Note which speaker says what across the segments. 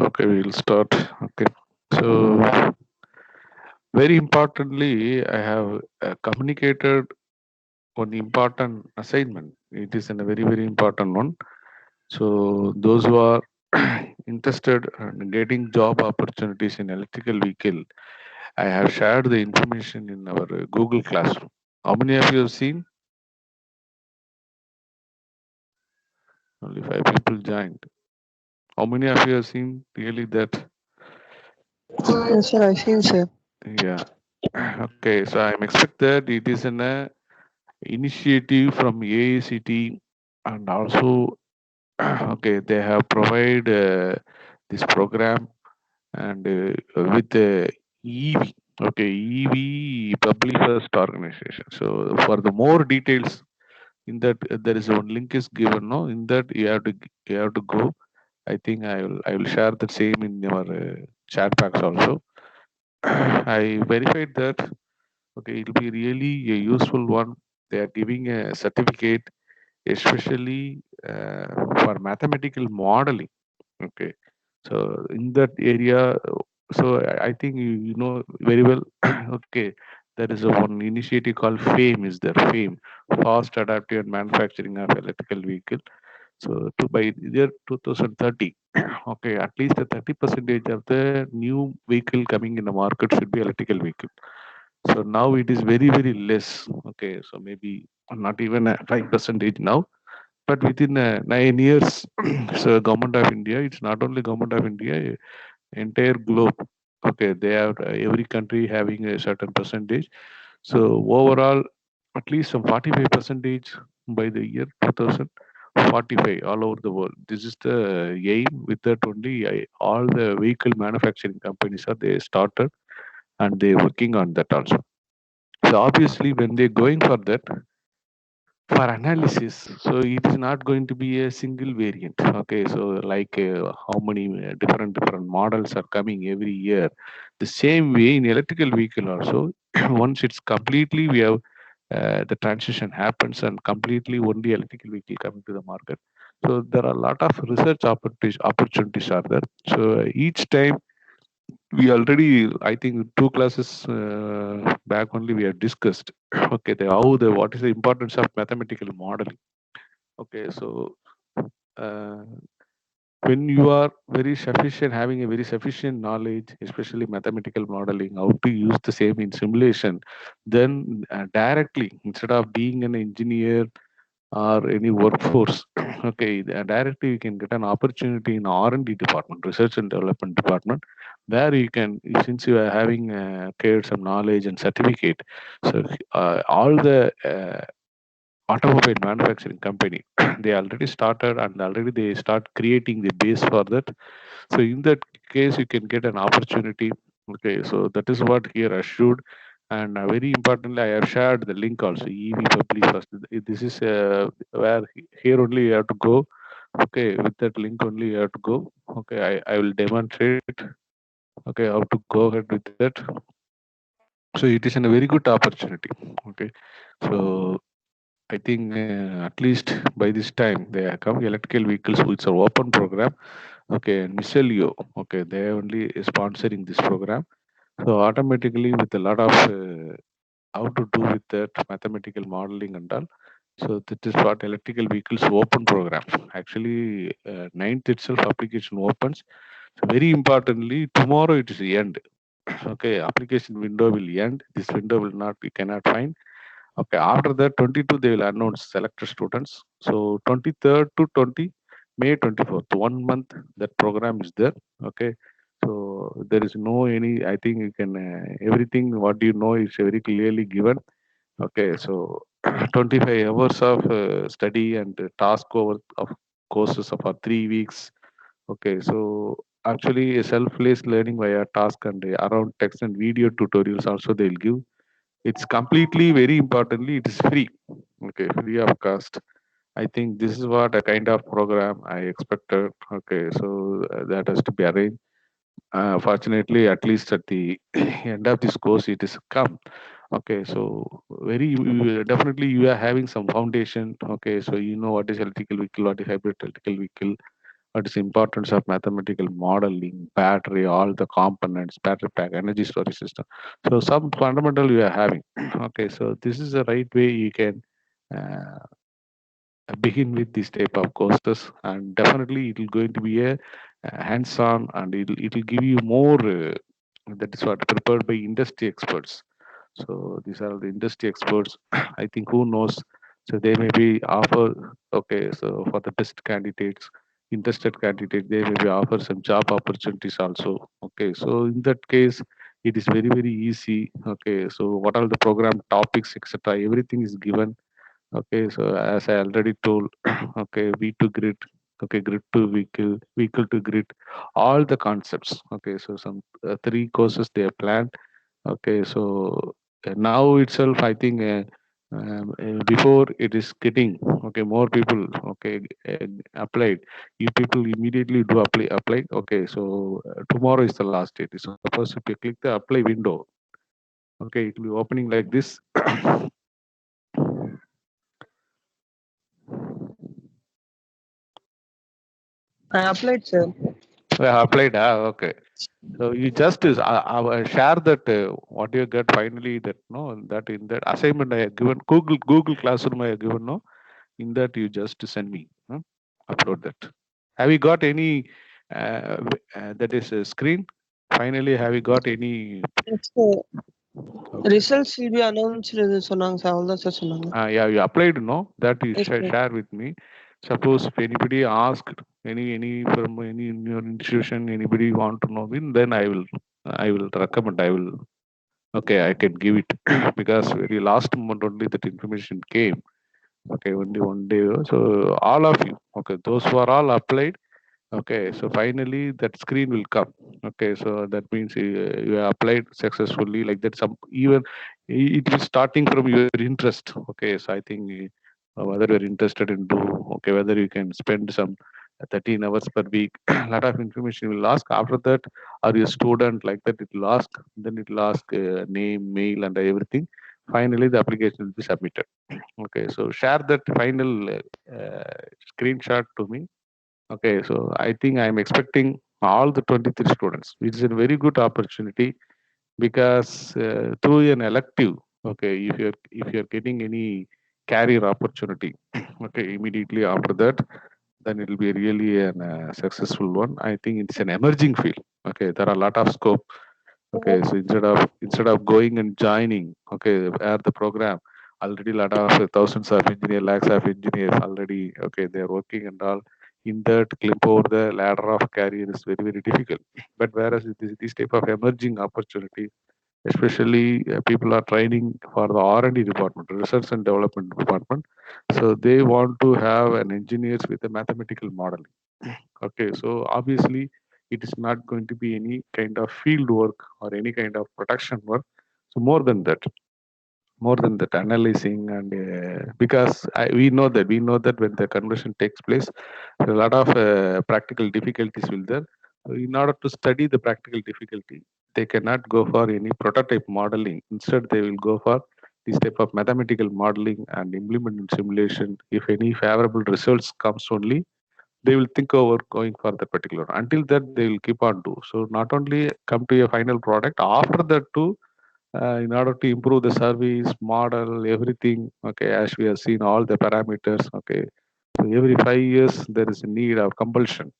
Speaker 1: Okay, we'll start. Okay. So, very importantly, I have communicated one important assignment. It is a very, very important one. So, those who are interested in getting job opportunities in electrical vehicle, I have shared the information in our Google Classroom. How many of you have seen? Only five people joined. How many of you have seen really that?
Speaker 2: Yes, sir, I seen, sir.
Speaker 1: Yeah. Okay, so I'm expect that it is an initiative from AICT, and also okay, they have provide this program and with EV. Okay, EV Public First Organization. So for the more details in that, there is one link is given. No, in that you have to go. I think I will share the same in your chat box also. I verified that. Okay, it will be really a useful one. They are giving a certificate, especially for mathematical modeling. Okay, so in that area, so I think you know very well. Okay, there is a one initiative called FAME. Is there FAME, Fast Adaptive Manufacturing of Electrical Vehicle? So to by year 2030, okay, at least a 30 percentage of the new vehicle coming in the market should be electrical vehicle. So now it is very, very less. Okay, so maybe not even a 5 percentage now, but within 9 years, so government of India, it's not only government of India, entire globe. Okay, they have every country having a certain percentage. So overall, at least some 45 percentage by the year 2045 all over the world. This is the aim. With that only, all the vehicle manufacturing companies are they started and they working on that also. So obviously, when they're going for that, for analysis, so it is not going to be a single variant. Okay, so like how many different models are coming every year. The same way in electrical vehicle also, once it's completely we have the transition happens and completely only electrical vehicle coming to the market. So there are a lot of research opportunities are there. So each time we already, I think, two classes back only we have discussed. Okay, the what is the importance of mathematical modeling. Okay, so uh, when you are very sufficient, having a very sufficient knowledge, especially mathematical modeling, how to use the same in simulation, then directly, instead of being an engineer or any workforce, okay, directly you can get an opportunity in R&D department, research and development department, where you can, since you are having cleared some knowledge and certificate, so all the automobile manufacturing company, they already started and already they start creating the base for that. So in that case, you can get an opportunity. Okay, so that is what here assured. And very importantly, I have shared the link also. EV Public First. This is where here only you have to go. Okay, with that link only you have to go. Okay, I will demonstrate. Okay, how to go ahead with that. So it is a very good opportunity. Okay, so I think at least by this time they have come electrical vehicles. It's an open program. Okay, and Michelle, okay, they are only sponsoring this program. So automatically with a lot of how to do with that mathematical modeling and all. So that is what electrical vehicles open program. Actually, ninth itself application opens. So very importantly, tomorrow it is end. Okay, application window will end. This window will not, we cannot find. Okay, after that 22 they will announce selected students. So 23rd to May 24th, 1 month that program is there. Okay, so there is no any. I think you can everything what you know is very clearly given. Okay, so 25 hours of study and task over of courses for 3 weeks. Okay, so actually self-paced learning via task and around text and video tutorials also they'll give. It's completely, very importantly, it is free. Okay, free of cost. I think this is what a kind of program I expected. Okay, so that has to be arranged. Fortunately, at least at the end of this course, it is come. Okay, so very definitely you are having some foundation. Okay, so you know what is electrical vehicle, what is hybrid electrical vehicle, what is importance of mathematical modeling, battery, all the components, battery pack, energy storage system. So some fundamental you are having. Okay, so this is the right way you can uh, begin with this type of courses, and definitely it will going to be a hands-on, and it will give you more. That is what prepared by industry experts. So these are the industry experts. I think who knows. So they may be offer, okay. So for the best candidates, interested candidates, they may be offer some job opportunities also. Okay. So in that case, it is very easy. Okay. So what are the program topics, etc. Everything is given. Okay, so as I already told, okay, V to grid, okay, grid to vehicle, vehicle to grid, all the concepts. Okay, so some three courses they have planned. Okay, so now itself, I think before it is getting okay more people okay applied. You people immediately do apply. Okay, so tomorrow is the last date. So suppose if you click the apply window, okay, it will be opening like this.
Speaker 2: I applied, sir.
Speaker 1: Applied, okay. So you just is share that what you get finally, that no, that in that assignment I have given, Google Classroom I have given, no, in that you just send me, upload that. Have you got any that is a screen? Finally, have you got any?
Speaker 2: Yes, sir.
Speaker 1: Okay.
Speaker 2: Results will be announced சொன்னாங்க sir அவ்வளோதான் sir சொன்னாங்க.
Speaker 1: Yeah, you applied, no? That you
Speaker 2: Yes, sir.
Speaker 1: share with me. Suppose if anybody asked any from any in your institution, anybody want to know me, then I will recommend. I will. Okay, I can give it because very last month only that information came. Okay, only one day. So all of you, okay, those who are all applied. Okay, so finally that screen will come. Okay, so that means you have applied successfully. Like that, some even it is starting from your interest. Okay, so I think whether you're interested in do, okay, whether you can spend some 13 hours per week. Lot of information will ask. After that, are you a student? Like that, it will ask. Then it will ask name, mail, and everything. Finally, the application will be submitted. Okay, so share that final screenshot to me. Okay, so I think I'm expecting all the 23 students, which is a very good opportunity because through an elective, okay, if you're getting any career opportunity, okay, immediately after that, then it will be really an successful one. I think it's an emerging field. Okay, there are a lot of scope. Okay, so instead of going and joining, okay, where the program already lot of thousands of engineers, lakhs of engineers already, okay, they are working and all. In that, climb over the ladder of career is very difficult. But whereas this type of emerging opportunity, especially people are training for the R&D department, research and development department, so they want to have an engineers with a mathematical modeling. Okay, so obviously it is not going to be any kind of field work or any kind of production work. So more than that analyzing, and because we know that when the conversion takes place, a lot of practical difficulties will there. So in order to study the practical difficulty, they cannot go for any prototype modeling. Instead, they will go for this type of mathematical modeling and implement in simulation. If any favorable results comes only, they will think over going for that particular. Until that, they will keep on do. So not only come to a final product, after that too, in order to improve the service model, everything. Okay, as we have seen all the parameters. Okay, so every 5 years there is a need of compulsion.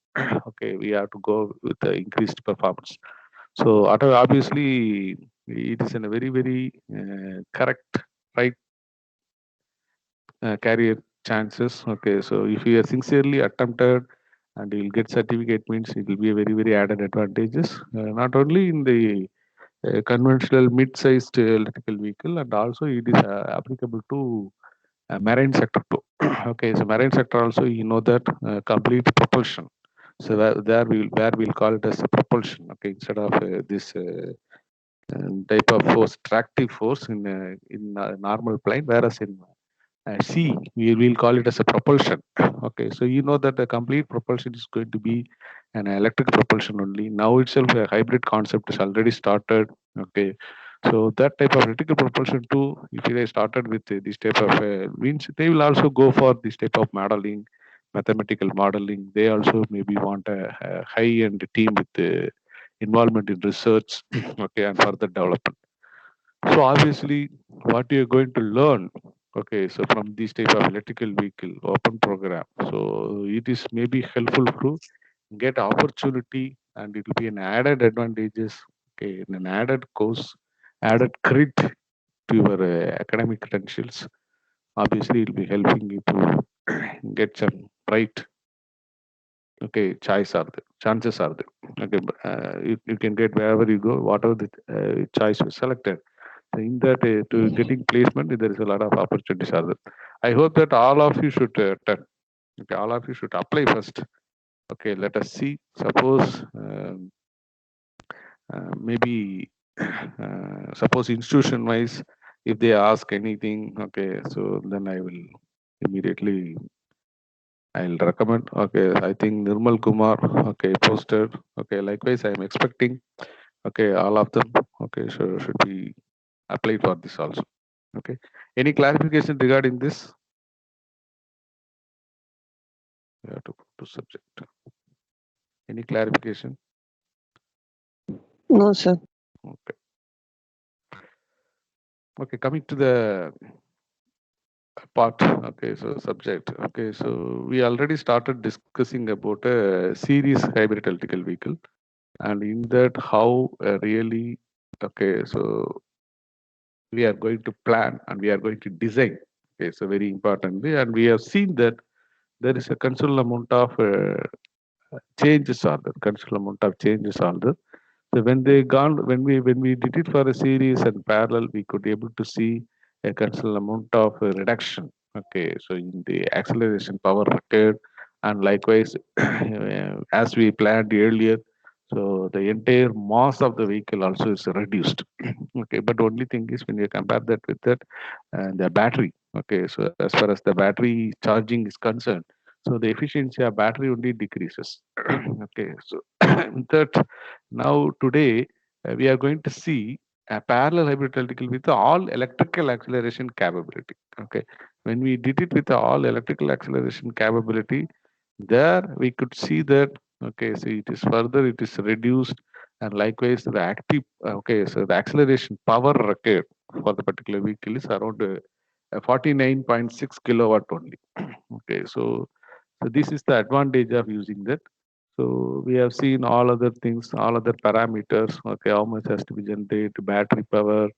Speaker 1: Okay, we have to go with the increased performance. So obviously it is in a very correct, right, career chances. Okay, so if you are sincerely attempted and you will get certificate, means it will be a very added advantages. Not only in the conventional mid-sized electrical vehicle, and also it is applicable to marine sector too. Okay, so marine sector also, you know that complete propulsion. So where we'll call it as a propulsion. Okay, instead of this type of force, tractive force in normal plane, whereas in C, we will call it as a propulsion. Okay, so you know that the complete propulsion is going to be an electric propulsion only. Now itself, a hybrid concept is already started. Okay, so that type of electrical propulsion too, if they started with this type of means, they will also go for this type of modeling, mathematical modeling. They also maybe want a high-end team with involvement in research, okay, and further development. So obviously, what you're going to learn, okay, so from this type of electrical vehicle open program, so it is maybe helpful to get opportunity, and it will be an added advantages, okay, an added course, added credit to your academic credentials. Obviously, it will be helping you to get some right, okay, choice are there, chances are there. Okay, you can get wherever you go, whatever the choice you selected. So in that, to getting placement, there is a lot of opportunities are there. I hope that all of you should okay, all of you should apply first. Okay, let us see. Suppose maybe suppose institution wise, if they ask anything, okay, so then I will immediately I'll recommend. Okay, I think Nirmal Kumar, okay, posted. Okay, likewise, I am expecting. Okay, all of them. Okay, so should be applied for this also. Okay, any clarification regarding this? We have to go to subject. Any clarification?
Speaker 2: No, sir.
Speaker 1: Okay. Okay, coming to the part. Okay, so subject. Okay, so we already started discussing about a series hybrid electrical vehicle, and in that how really, okay, so we are going to plan and we are going to design. Okay, so very importantly, and we have seen that there is a considerable amount of changes are there. Considerable amount of changes are there. So when we did it for a series and parallel, we could able to see a considerable amount of reduction. Okay, so in the acceleration power required, and likewise, as we planned earlier, so the entire mass of the vehicle also is reduced. Okay, but only thing is when you compare that with that the battery. Okay, so as far as the battery charging is concerned, so the efficiency of battery only decreases. Okay, so that now today we are going to see a parallel hybrid electrical with all electrical acceleration capability. Okay, when we did it with all electrical acceleration capability, there we could see that, okay, so it is further it is reduced, and likewise the active, okay, so the acceleration power required for the particular vehicle is around 49.6 kilowatt only. Okay, so this is the advantage of using that. So we have seen all other things, all other parameters. Okay, how much has to be generated, battery power,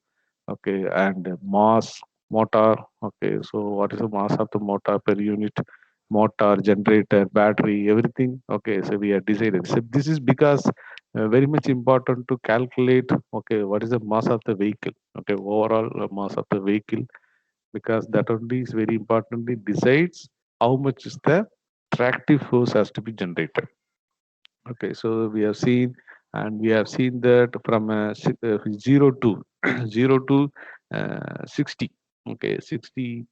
Speaker 1: okay, and mass, motor. Okay, so what is the mass of the motor per unit? Motor, generator, battery, everything. Okay, so we have decided. So this is because very much important to calculate. Okay, what is the mass of the vehicle? Okay, overall mass of the vehicle, because that only is very importantly decides how much is the tractive force has to be generated. Okay, so we have seen, and we have seen that from 0 to 0 to 60. Okay, 60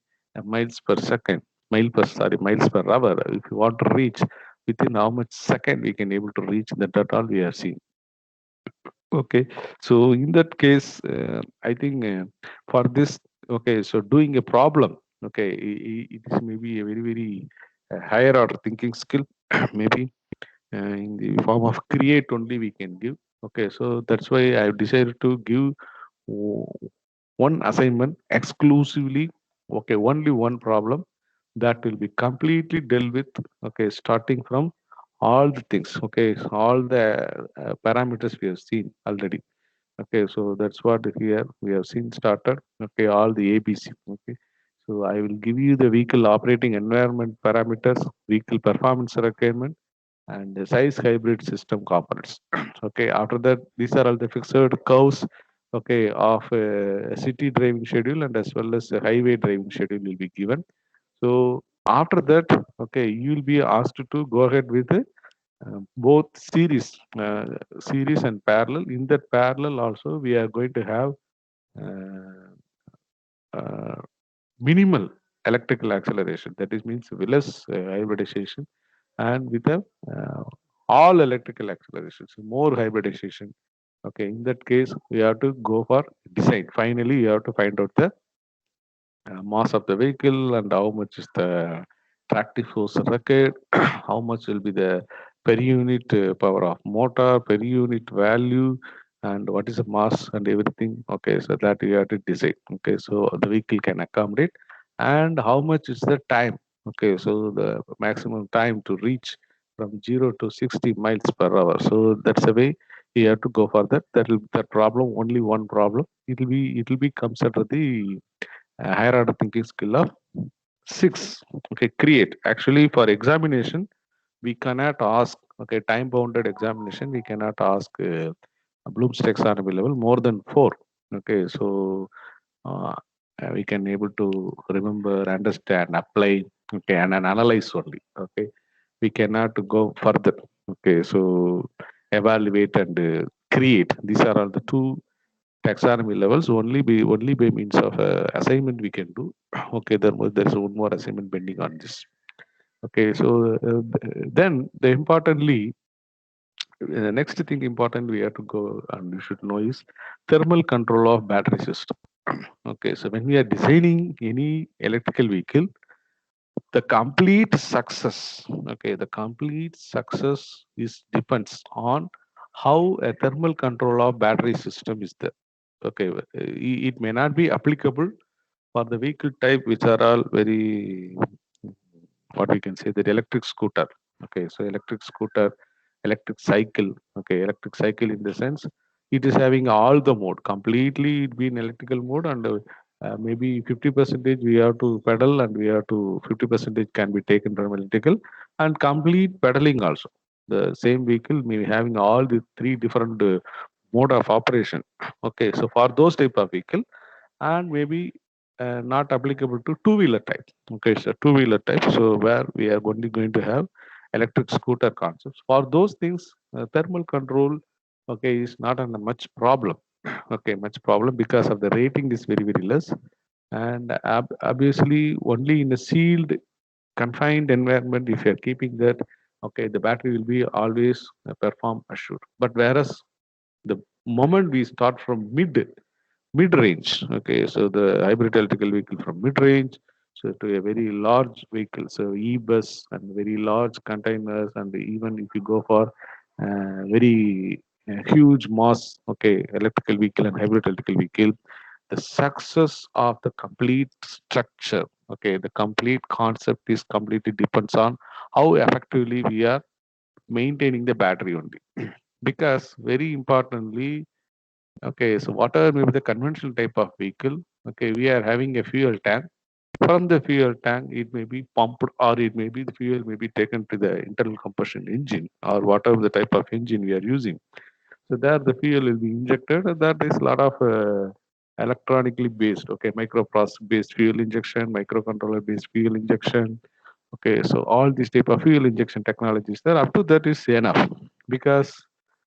Speaker 1: miles per second, miles per hour. If you want to reach within how much second we can able to reach, that all we have seen. Okay, so in that case, I think for this, okay, so doing a problem, okay, it is maybe a very higher order thinking skill, maybe in the form of create only we can give. Okay, so that's why I have decided to give one assignment exclusively. Okay, only one problem that will be completely dealt with. Okay, starting from all the things. Okay, all the parameters we have seen already. Okay, so that's what here we have seen started. Okay, all the ABC. Okay, so I will give you the vehicle operating environment parameters, vehicle performance requirement, and the size hybrid system components. Okay, after that, these are all the fixed curves. Okay, of a city driving schedule and as well as a highway driving schedule will be given. So after that, okay, you will be asked to go ahead with both series and parallel. In that parallel also, we are going to have uh, uh, minimal electrical acceleration. That is means less hybridization, and with a all electrical acceleration. So more hybridization. Okay, in that case, we have to go for design. Finally, you have to find out the mass of the vehicle and how much is the tractive force required, how much will be the per unit power of motor, per unit value, and what is the mass and everything. Okay, so that you have to decide. Okay, so the vehicle can accommodate, and how much is the time. Okay, so the maximum time to reach from 0 to 60 miles per hour. So that's the way you have to go for that. That will that problem, only one problem. It will be considered the higher order thinking skill of 6. Okay, create. Actually, for examination, we cannot ask, okay, time bounded examination, we cannot ask Bloom's taxonomy level more than 4. Okay, so uh, we can able to remember, understand, apply, okay, and then analyze only. Okay, we cannot go further. Okay, so evaluate and create. These are all the two taxonomy levels. Only by means of assignment we can do. Okay, there is one more assignment pending on this. Okay, so then the importantly, the next thing important we have to go and you should know is thermal control of battery system. Okay, so when we are designing any electrical vehicle, the complete success, okay, the complete success is depends on how a thermal control of battery system is there. Okay, it may not be applicable for the vehicle type which are all very, what we can say, that electric scooter. Okay, so electric scooter, electric cycle. Okay, electric cycle in the sense it is having all the mode completely, it be in electrical mode, and maybe 50 percentage we have to pedal, and we have to 50 percentage can be taken from electrical, and complete pedaling also. The same vehicle may be having all the three different mode of operation. Okay, so for those type of vehicle, and maybe not applicable to two-wheeler type. Okay, so two-wheeler type. So where we are only going to have electric scooter concepts. For those things, thermal control, okay, is not a much problem. Okay, much problem because of the rating is very very less, and obviously only in a sealed, confined environment. If you are keeping that, okay, the battery will be always perform assured. But whereas the moment we start from mid-range. Okay, so the hybrid electrical vehicle from mid-range, so to a very large vehicle, so e-bus and very large containers, and even if you go for very huge mass, okay, electrical vehicle and hybrid electrical vehicle, the success of the complete structure, okay, the complete concept is completely depends on how effectively we are maintaining the battery only. Because very importantly, okay, so whatever may be the conventional type of vehicle, okay, we are having a fuel tank. From the fuel tank, it may be pumped, or it may be the fuel may be taken to the internal combustion engine, or whatever the type of engine we are using. So there the fuel will be injected, and that is a lot of electronically based, okay, microprocessor based fuel injection, microcontroller based fuel injection. Okay, so all these type of fuel injection technologies there, up to that is enough, because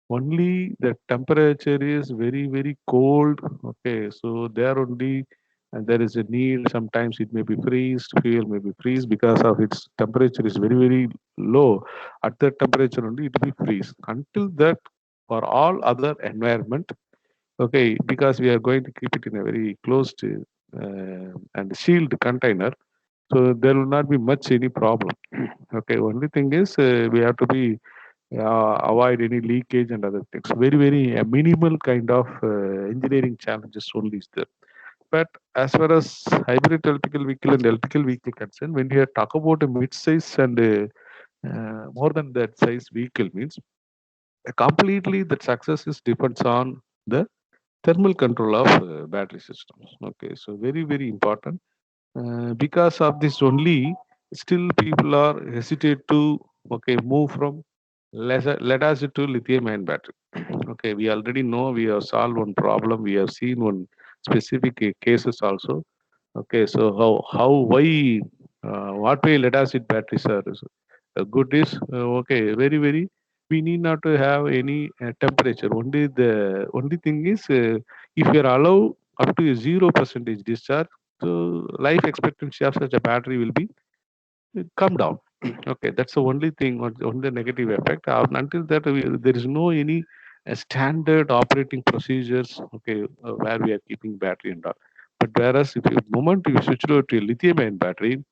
Speaker 1: only the temperature is very very cold. Okay, so there only, and there is a need, sometimes it may be freeze, fuel may be freeze because of its temperature is very very low. At that temperature only it will be freeze. Until that, for all other environment, okay, because we are going to keep it in a very closed and sealed container, so there will not be much any problem. Okay, only thing is we have to be avoid any leakage and other things. Very, very minimal kind of engineering challenges only is there. But as far as hybrid electrical vehicle and electrical vehicle concerned, when you talk about a mid-size and more than that size vehicle means, completely the success is depends on the thermal control of battery systems. Okay, so very, very important. Because of this only, still people are hesitate to, okay, move from lead acid to lithium ion battery. Okay, we already know, we have solved one problem, we have seen one specific cases also. Okay, so why what way lead acid batteries are good is okay, very very, we need not to have any temperature. Only thing is if you are allowed up to a 0% discharge, so life expectancy of such a battery will be come down. Okay, that's the only thing, or the only negative effect. Until that, there is no any standard operating procedures. Okay, where we are keeping battery and all. But whereas if you moment you switch to a lithium ion battery,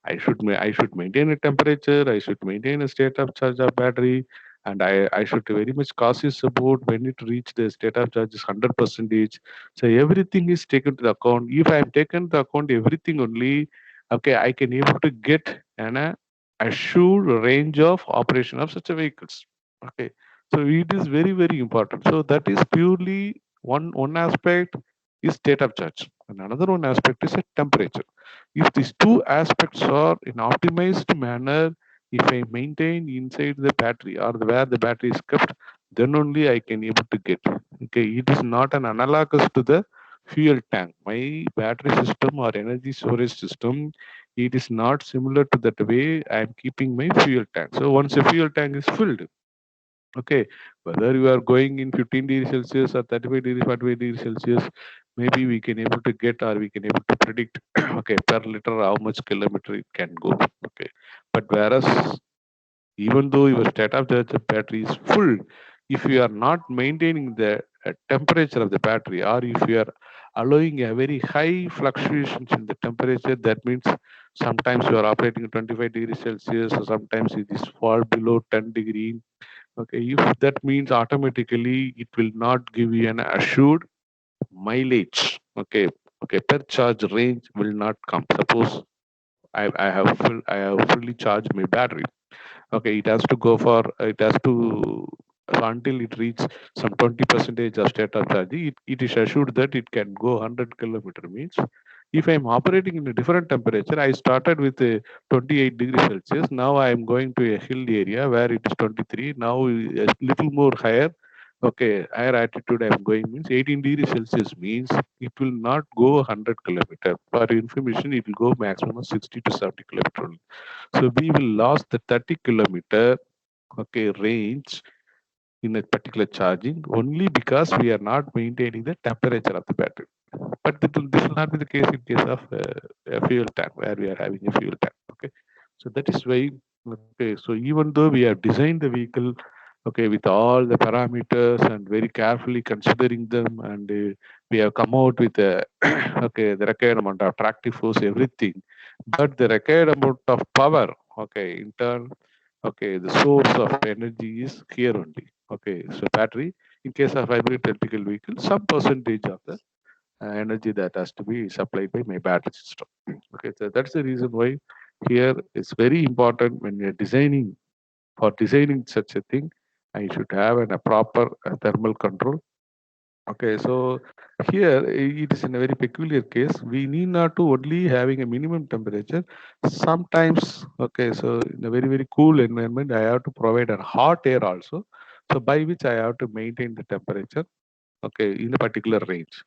Speaker 1: I should maintain a temperature, I should maintain a state of charge of battery, and I should very much cautious about when it reach the state of charge is 100%. So everything is taken to the account. If I am taken to account everything only, okay, I can able to get an assured range of operation of such a vehicles. Okay, so it is very very important. So that is purely one aspect is state of charge, and another one aspect is a temperature. If these two aspects are in optimized manner, if I maintain inside the battery or where the battery is kept, then only I can able to get. Okay, it is not an analogous to the fuel tank. My battery system or energy storage system, it is not similar to that way I am keeping my fuel tank. So once a fuel tank is filled, okay, whether you are going in 15 degrees Celsius or 35 degrees, 45 degrees Celsius, maybe we can able to get or we can able to predict, okay, per liter how much kilometer it can go. Okay, but whereas even though your state of the battery is full, if you are not maintaining the temperature of the battery, or if you are allowing a very high fluctuations in the temperature, that means sometimes you are operating at 25 degrees Celsius, or sometimes it is fall below 10 degree. Okay, if that means automatically it will not give you an assured mileage. Okay, okay, per charge range will not come. Suppose I have fully charged my battery. Okay, it has to go for it has to until it reaches some 20 percentage of state of charge. It is assured that it can go 100 kilometer. Means if I am operating in a different temperature, I started with a 28 degrees Celsius. Now I am going to a hill area where it is 23. Now a little more higher. Okay, higher altitude I am going means 18 degrees Celsius means it will not go 100 kilometer. For information, it will go maximum of 60 to 70 kilometer only. So we will lose the 30 kilometer, okay, range in a particular charging only because we are not maintaining the temperature of the battery. But this will not be the case in case of a fuel tank where we are having a fuel tank. Okay, so that is why. Okay, so even though we have designed the vehicle, okay, with all the parameters and very carefully considering them, and we have come out with okay, the required amount of tractive force, everything, but the required amount of power, okay, in turn, okay, the source of energy is here only. Okay, so battery, in case of hybrid electrical vehicle, some percentage of the energy that has to be supplied by my battery system. Okay, so that's the reason why here it's very important when you're designing, for designing such a thing, I should have a proper thermal control. Okay, so here it is in a very peculiar case. We need not to only having a minimum temperature. Sometimes, okay, so in a very very cool environment, I have to provide a hot air also. So by which I have to maintain the temperature, okay, in a particular range.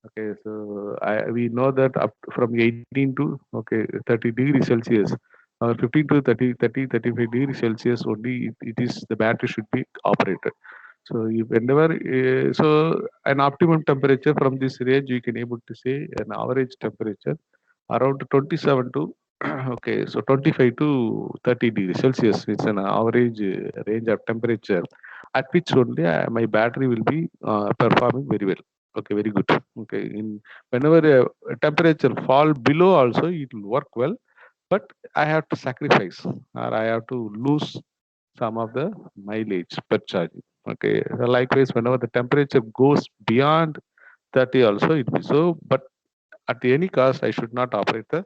Speaker 1: Okay, so we know that up from 18 to, okay, 30 degrees Celsius, 15 to 35 degrees Celsius only it is the battery should be operated. So if whenever, so an optimum temperature from this range, you can able to say an average temperature around 27 to okay, so 25 to 30 degrees Celsius. It's an average range of temperature at which only my battery will be performing very well. Okay, very good. Okay, in whenever a temperature fall below also it will work well, but I have to sacrifice or I have to lose some of the mileage per charge. Okay, likewise, whenever the temperature goes beyond 30 also it will be so, but at any cost, I should not operate the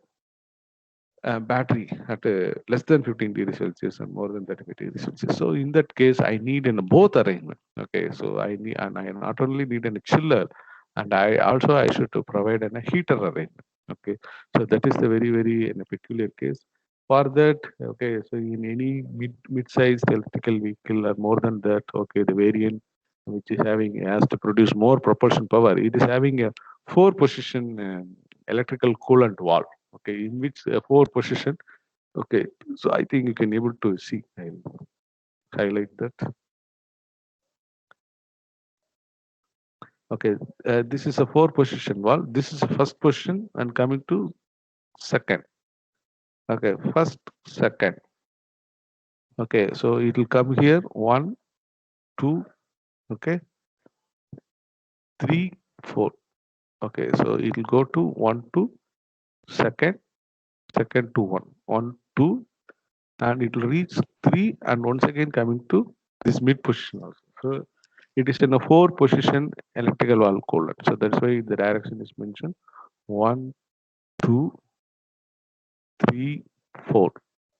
Speaker 1: battery at less than 15 degrees Celsius and more than 35 degrees Celsius. So in that case, I need in both arrangement. Okay, so I need, and I not only need a chiller, and I should to provide a heater arrangement. Okay, so that is the very very in a peculiar case. For that, okay, so in any mid-sized electrical vehicle or more than that, okay, the variant which is having has to produce more propulsion power. It is having a four-position electrical coolant valve, okay, in which four position. Okay, so I think you can able to see. I'll highlight that. Okay, this is a four position valve. This is the first position and coming to second. Okay, first, second. Okay, so it will come here one, two, okay, three, four. Okay, so it will go to one, two, second, second to 1, 1, 2, and it will reach 3, and once again coming to this mid position also. So it is in a 4 position electrical valve coolant. So that's why the direction is mentioned 1, 2, 3, 4.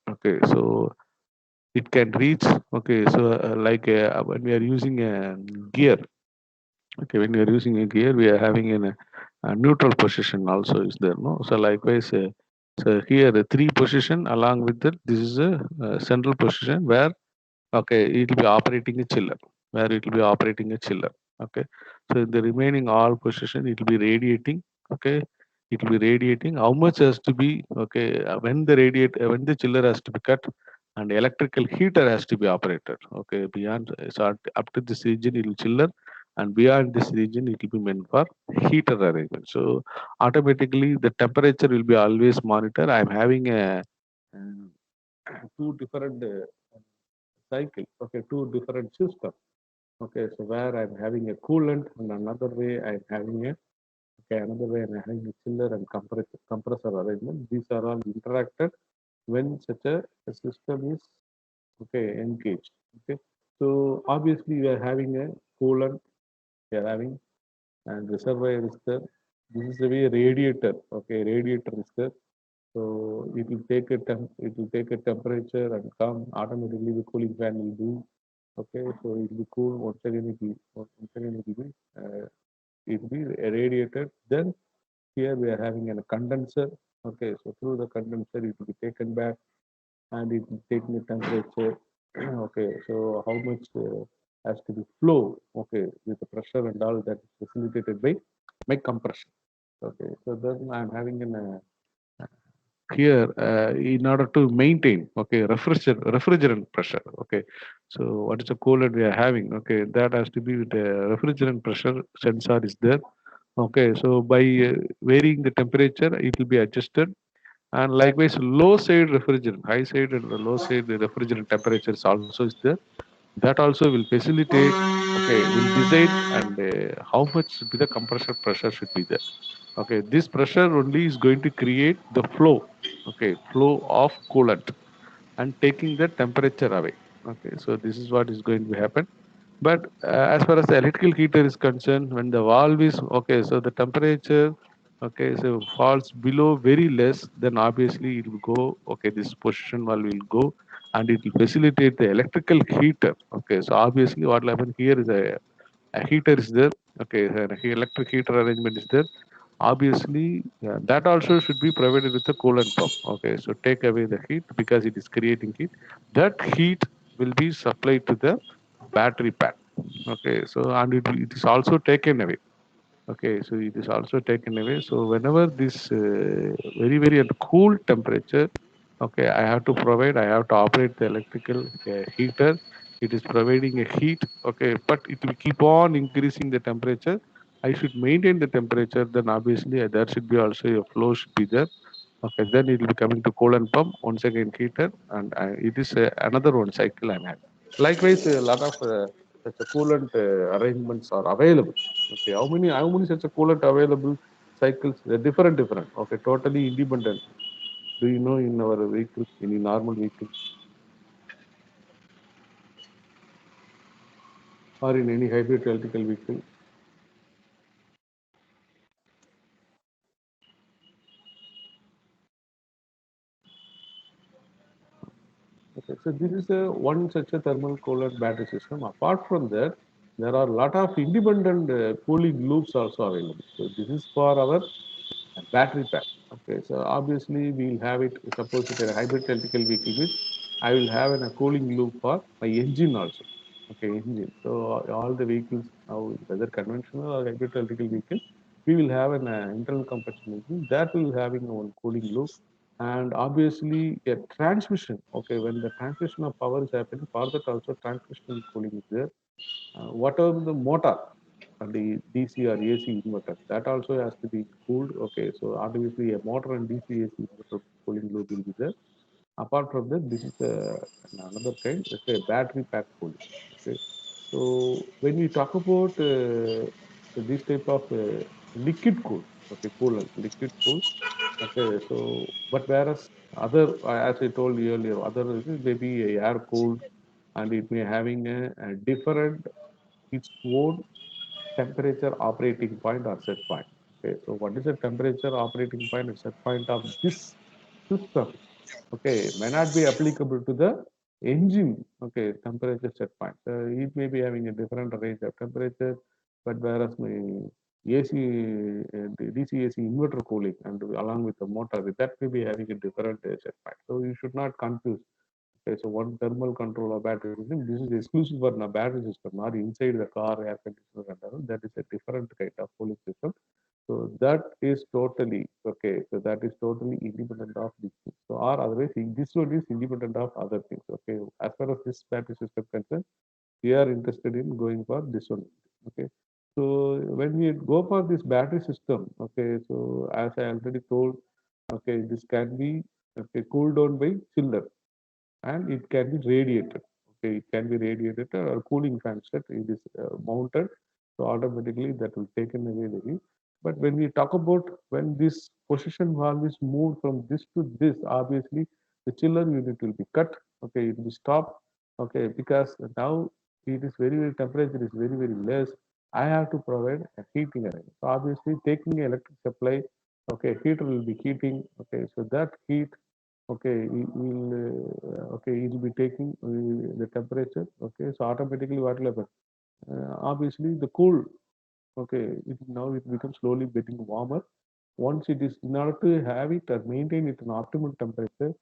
Speaker 1: Okay, so it can reach. Okay, so like when we are using a gear. Okay, when we are using a gear, we are having a neutral position also is there. No, so likewise. So here the 3 position along with that, this is a central position where, okay, it will be operating a chiller, where it will be operating a chiller. Okay, so in the remaining all position, it will be radiating. Okay, it will be radiating. How much has to be, okay, when the chiller has to be cut, and electrical heater has to be operated. Okay, beyond, so up to this region it will chiller, and beyond this region it will be meant for heater arrangement. So automatically the temperature will be always monitored. I am having a two different cycle. Okay, two different systems. Okay, so where I'm having a coolant, and another way I'm having a, okay, another way I'm having a chiller and compressor arrangement. These are all interacted when such a system is, okay, engaged. Okay, so obviously we are having a coolant, we are having, and reservoir is there. This is the way radiator. Okay, radiator is there. So it will take a temperature and come automatically the cooling fan will do. Okay, so it will be cool. Once again it will be radiated. Then here we are having a condenser. Okay, so through the condenser it will be taken back, and it will take the temperature. Okay, so how much has to be flow? Okay, with the pressure and all that is facilitated by compression. Okay, so then I'm having an here in order to maintain, okay, refrigerant pressure. Okay, so what is the coolant we are having? Okay, that has to be with the refrigerant pressure sensor is there. Okay, so by varying the temperature it will be adjusted, and likewise low side refrigerant, high side and the low side refrigerant temperatures also is there. That also will facilitate, okay, will decide, and how much be the compressor pressure should be there. Okay, this pressure only is going to create the flow, okay, flow of coolant, and taking the temperature away. Okay, so this is what is going to happen. But as far as the electrical heater is concerned, when the valve is, okay, so the temperature, okay, so falls below very less, then obviously it will go, okay, this position valve will go, and it will facilitate the electrical heater. Okay, so obviously what will happen here is a heater is there. Okay, and electric heater arrangement is there. Obviously, yeah, that also should be provided with a coolant pump. Okay, so take away the heat because it is creating heat. That heat will be supplied to the battery pack. Okay, so and it is also taken away. Okay, so it is also taken away. So whenever this very at cool temperature, okay, I have to operate the electrical heater. It is providing a heat. Okay, but it will keep on increasing the temperature. I should maintain the temperature. Then obviously there should be also a flow should be there. Okay, then it will be coming to coolant pump once again heater, and it is another one cycle I'm having. Likewise, a lot of such a coolant arrangements are available. Okay, how many such a coolant available cycles? They're different. Okay, totally independent. Do you know in our vehicles, any normal vehicles, or in any hybrid electrical vehicle? Okay, so this is a one such a thermal coolant battery system. Apart from that, there are a lot of independent cooling loops also available. So this is for our battery pack. Okay, so obviously we'll have it. Suppose it's a hybrid electrical vehicle, which I will have a cooling loop for my engine also. Okay, engine. So all the vehicles now, whether conventional or hybrid electrical vehicle, we will have an internal combustion engine that will having one cooling loop, and obviously a transmission. Okay, when the transmission of power is happening, for that also transmission cooling is there. Whatever the motor and the DC or AC inverter, that also has to be cooled. Okay, so obviously a motor and DC AC inverter cooling loop will be there. Apart from that, this is another kind. It's a battery pack cooling. Okay, so when we talk about this type of liquid cool. okay, coolant, liquid cool. Okay, so but whereas other, as I told you earlier, other may be air cooled and it may having a different its own temperature operating point or set point. Okay, so what is the temperature operating point and set point of this system? Okay, may not be applicable to the engine. Okay, temperature set point. It may be having a different range of temperature, but whereas my AC, DC AC inverter cooling and along with the motor, that may be having a different set point. So you should not confuse. Okay, so one thermal control of battery system, this is exclusive for a battery system, not inside the car air conditioner and all. That is a different kind of cooling system. So that is totally okay. So that is totally independent of these things. So or otherwise, this one is independent of other things. Okay, as far as this battery system concerned, we are interested in going for this one. Okay, so when we go for this battery system, okay, so as I already told, okay, this can be okay cooled down by chiller and it can be radiated. Okay, it can be radiated or cooling fan set. It is mounted, so automatically that will taken away the heat. But when we talk about when this position valve is moved from this to this, obviously the chiller unit will be cut. Okay, it will stop. Okay, because now it is very temperature is very less. I have to provide a heating arrangement. So obviously taking electric supply. Okay, heater will be heating. Okay, so that heat okay it will okay it will be taking the temperature. Okay, so automatically what will happen, obviously the cool, okay, now it becomes slowly getting warmer. Once it is in order to have it or maintain it an optimal temperature,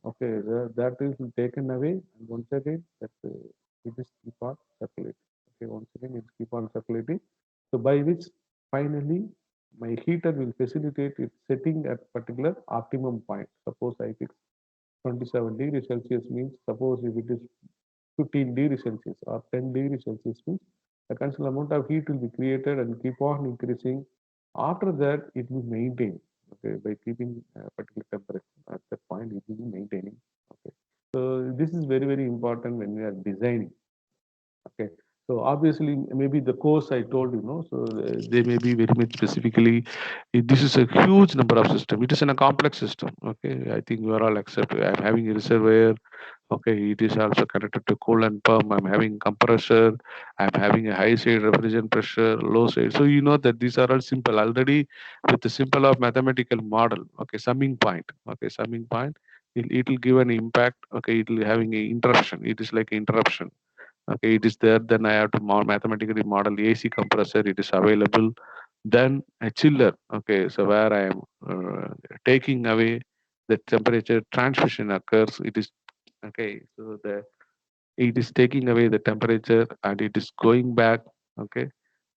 Speaker 1: okay, that is taken away and once again that it is keep on circulating. Okay, once again it keep on circulating, so by which finally my heater will facilitate its setting at particular optimum point. Suppose I fix 27 degrees Celsius means, suppose if it is 15 degrees Celsius or 10 degrees Celsius means a considerable amount of heat will be created and keep on increasing. After that, it will maintain. Okay, by keeping a particular temperature at that point, it will be maintaining. Okay, so this is very important when we are designing. Okay. So obviously, maybe the course I told you know, so they may be very much specifically. This is a huge number of system. It is in a complex system. Okay, I think we are all accept. I'm having a reservoir. Okay, it is also connected to coolant pump. I'm having compressor. I'm having a high side refrigerant pressure, low side. So you know that these are all simple already with the simple of mathematical model. Okay, summing point. Okay, summing point. It will give an impact. Okay, it will having a interruption. It is like interruption. Okay, it is there. Then I have to mathematically model AC compressor. It is available. Then a chiller. Okay, so where I am taking away the temperature transmission occurs. It is okay. So the it is taking away the temperature and it is going back. Okay,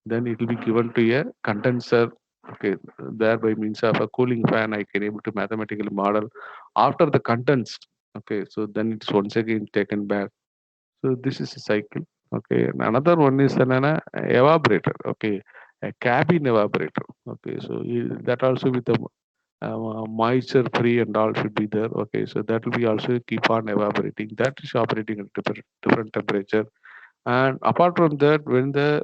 Speaker 1: then it will be given to a condenser. Okay, thereby means of a cooling fan. I can able to mathematically model after the condensed. Okay, so then it's once again taken back, so this is a cycle. Okay. And another one is an evaporator. Okay. A cabin evaporator. Okay. So that also with the moisture free and all should be there. Okay. So that will be also keep on evaporating. That is operating at different temperature. And apart from that, when the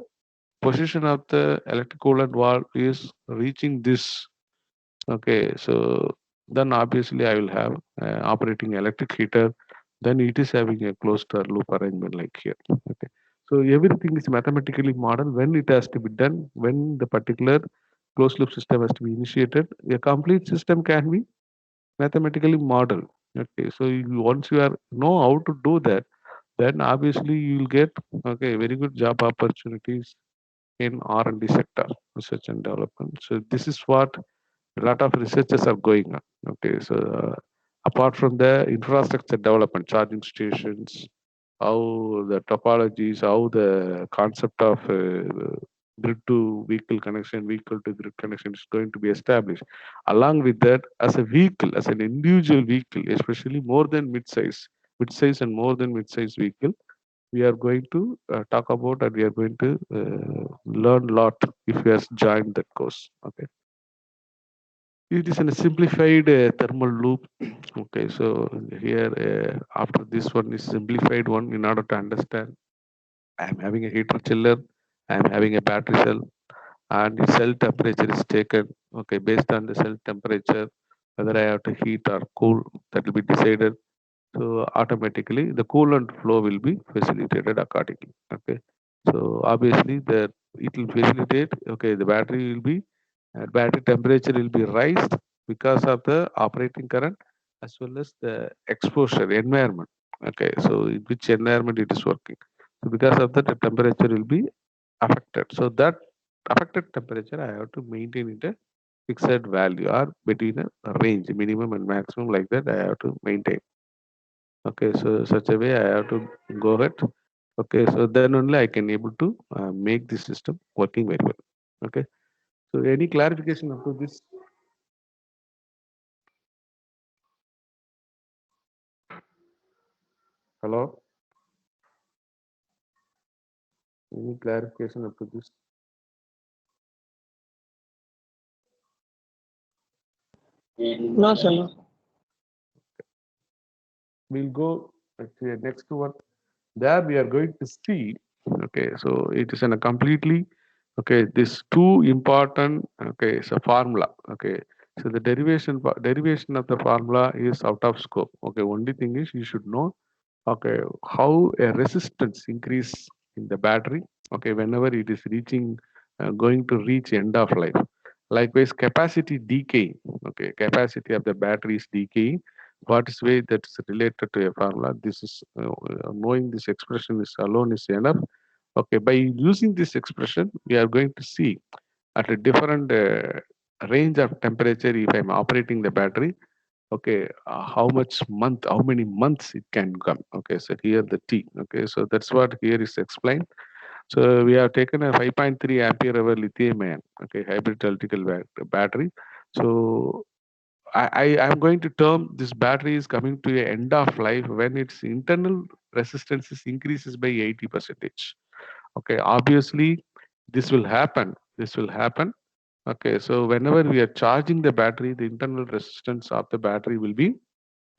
Speaker 1: position of the electric coolant valve is reaching this, okay, so then obviously I will have operating electric heater. Then it is having a closed loop arrangement like here. Okay, so everything is mathematically modeled when it has to be done. When the particular closed loop system has to be initiated, a complete system can be mathematically modeled. Okay, so once you are know how to do that, then obviously you will get okay very good job opportunities in R&D sector, research and development. So this is what a lot of researches are going on. Okay, so apart from the infrastructure development, charging stations, how the topologies, how the concept of grid to vehicle connection, vehicle to grid connection is going to be established. Along with that, as a vehicle, as an individual vehicle, especially more than mid-size and more than mid-size vehicle, we are going to talk about and we are going to learn a lot if we have joined that course. Okay. It is in a simplified thermal loop. Okay, so here after this one is simplified one in order to understand. I am having a heater chiller. I am having a battery cell. and the cell temperature is taken. Okay, based on the cell temperature, whether I have to heat or cool, that will be decided. So automatically the coolant flow will be facilitated accordingly. Okay, so obviously the it will facilitate. Okay, the battery will be battery temperature will be raised because of the operating current as well as the exposure environment. Okay, so in which environment it is working. So because of that, the temperature will be affected. So that affected temperature I have to maintain it a fixed value or between a range, minimum and maximum, like that I have to maintain. Okay, so such a way I have to go ahead. Okay, so then only I can able to make the system working very well. Okay, so any clarification up to this? Hello, any clarification up to this?
Speaker 2: No, sir. No.
Speaker 1: We'll go to the next one. There we are going to see. Okay, so it is in a completely. Okay, this two important. Okay, it's a formula. Okay, so the derivation of the formula is out of scope. Okay, only thing is you should know. Okay, how a resistance increase in the battery. Okay, whenever it is reaching, going to reach end of life. Likewise, capacity decay. Okay, capacity of the battery is decaying. What is way that's related to a formula? This is knowing this expression is alone is enough. Okay, by using this expression, we are going to see at a different range of temperature if I'm operating the battery. Okay, how many months it can come. Okay, so here the T. Okay, so that's what here is explained. So we have taken a 5.3 ampere hour lithium ion, okay, hybrid electrical battery. So I'm going to term this battery is coming to a end of life when its internal resistances increases by 80 percentage. Okay, obviously this will happen. This will happen. Okay, so whenever we are charging the battery, the internal resistance of the battery will be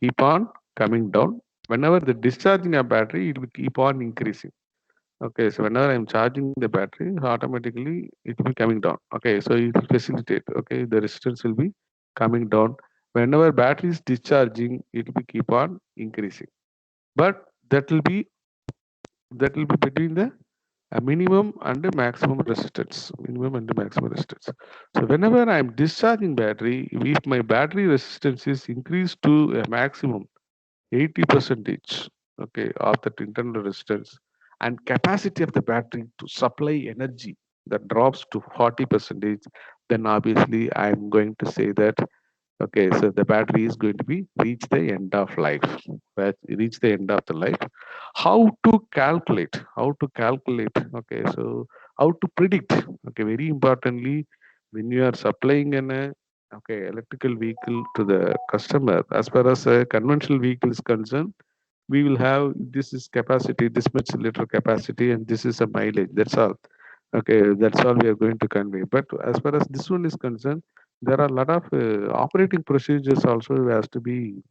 Speaker 1: keep on coming down. Whenever the discharging a battery, it will keep on increasing. Okay, so whenever I'm charging the battery, automatically it will be coming down. Okay, so it will facilitate. Okay, the resistance will be coming down. Whenever battery is discharging, it will be keep on increasing. But that will be between the minimum and the maximum resistance. Minimum and the maximum resistance. So whenever I'm discharging battery, if my battery resistance is increased to a maximum 80 percentage, okay, of that internal resistance, and capacity of the battery to supply energy that drops to 40 percentage, then obviously I'm going to say that okay, so the battery is going to be reach the end of life. Reach the end of the life. How to calculate? How to calculate? Okay, so how to predict? Okay, very importantly, when you are supplying an okay electrical vehicle to the customer, as far as a conventional vehicle is concerned, we will have this is capacity, this much liter capacity, and this is a mileage. That's all. Okay, that's all we are going to convey. But as far as this one is concerned, there are a lot of operating procedures also has to be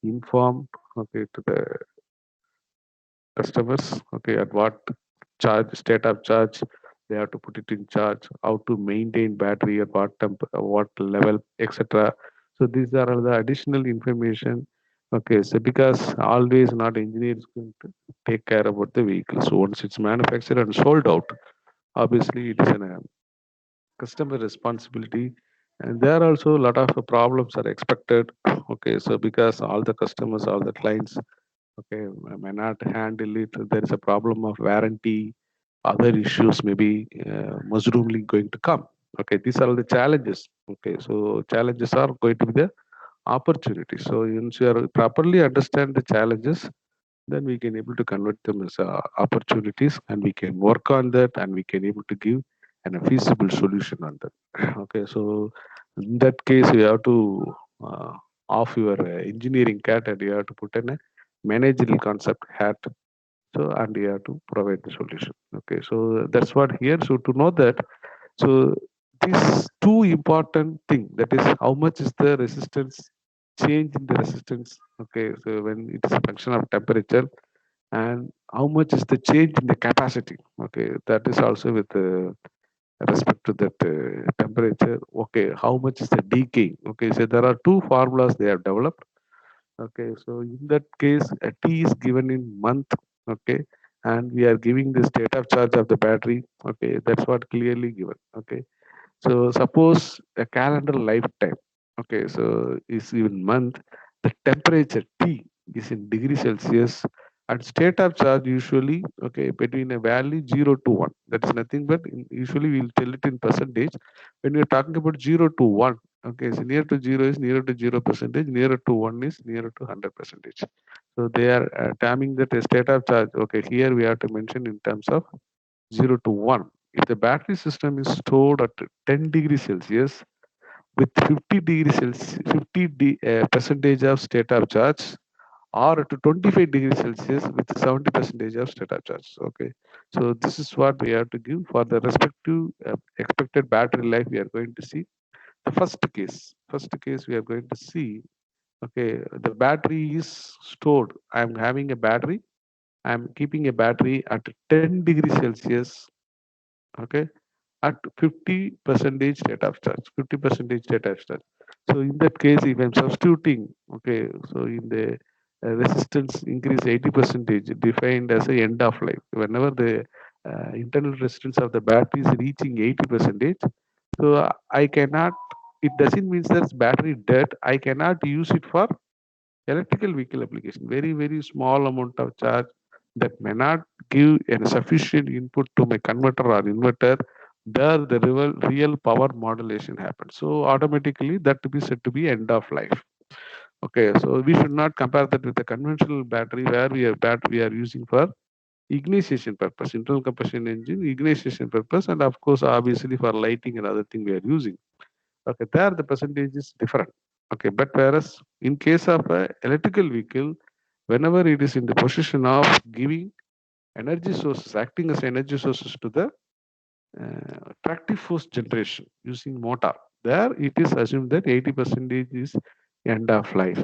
Speaker 1: informed. Okay, to the customers. Okay, at what charge, state of charge, they have to put it in charge. How to maintain battery at what what level, etc. So these are all the additional information. Okay, so because always not engineers going to take care about the vehicle. So once it's manufactured and sold out, obviously it is a customer responsibility, and there are also a lot of problems are expected. Okay, so because all the customers, all the clients, okay, may not handle it, there is a problem of warranty, other issues may be mushroomly going to come. Okay, these are all the challenges. Okay, so challenges are going to be the opportunity. So once you are properly understand the challenges, then we can able to convert them as opportunities, and we can work on that, and we can able to give a feasible solution on that. Okay, so in that case you have to uh, off your engineering cat, and you have to put in a managerial concept hat. So and you have to provide the solution. Okay, so that's what here. So to know that, so these two important thing, that is how much is the resistance, change in the resistance. Okay, so when it is a function of temperature, and how much is the change in the capacity. Okay, that is also with respect to that temperature. Okay, how much is the decay? Okay, so there are two formulas they have developed. Okay, so in that case, a T is given in month. Okay, and we are giving the state of charge of the battery. Okay, that's what clearly given. Okay, so suppose a calendar lifetime. Okay, so is in month. The temperature T is in degree Celsius, and state of charge usually okay between a value 0 to 1. That is nothing but usually we'll tell it in percentage. When we are talking about 0 to 1, okay, so near to zero is nearer to 0%, nearer to 1 is nearer to 100%. So they are timing that a state of charge. Okay, here we have to mention in terms of 0 to 1. If the battery system is stored at 10 degrees Celsius with 50 degrees Celsius, 50 percentage of state of charge, or at 25 degrees Celsius with 70 percentage of state of charge. Okay, so this is what we have to give for the respective expected battery life. We are going to see the first case. First case we are going to see. Okay, the battery is stored. I am having a battery. I am keeping a battery at 10 degrees Celsius. Okay, at 50 percentage rate of charge, 50 percentage rate of charge. So in that case, if I'm substituting, okay, so in the resistance increase 80 percentage defined as a end of life. Whenever the internal resistance of the battery is reaching 80 percentage, so I cannot, it doesn't mean that battery dead. I cannot use it for electrical vehicle application. Very, very small amount of charge that may not give a sufficient input to my converter or inverter. There, the real power modulation happens. So automatically that to be said to be end of life. Okay, so we should not compare that with the conventional battery where we are using for ignition purpose, internal combustion engine ignition purpose, and of course obviously for lighting and other thing we are using. Okay, there the percentage is different. Okay, but whereas in case of a electrical vehicle, whenever it is in the position of giving energy sources, acting as energy sources to the tractive force generation using motor, there it is assumed that 80 percentage is end of life.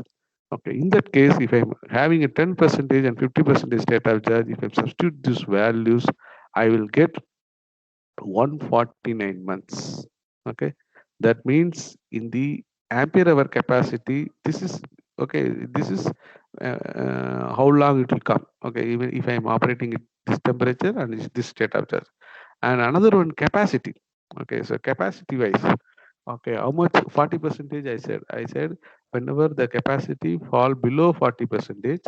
Speaker 1: Okay, in that case, if I'm having a 10 percentage and 50 percentage state of charge, if I substitute these values, I will get 149 months. Okay, that means in the ampere hour capacity, this is okay. This is how long it will come. Okay, even if I am operating at this temperature and this state of charge, and another one capacity. Okay, so capacity wise, okay, how much 40 percentage I said whenever the capacity fall below 40 percentage,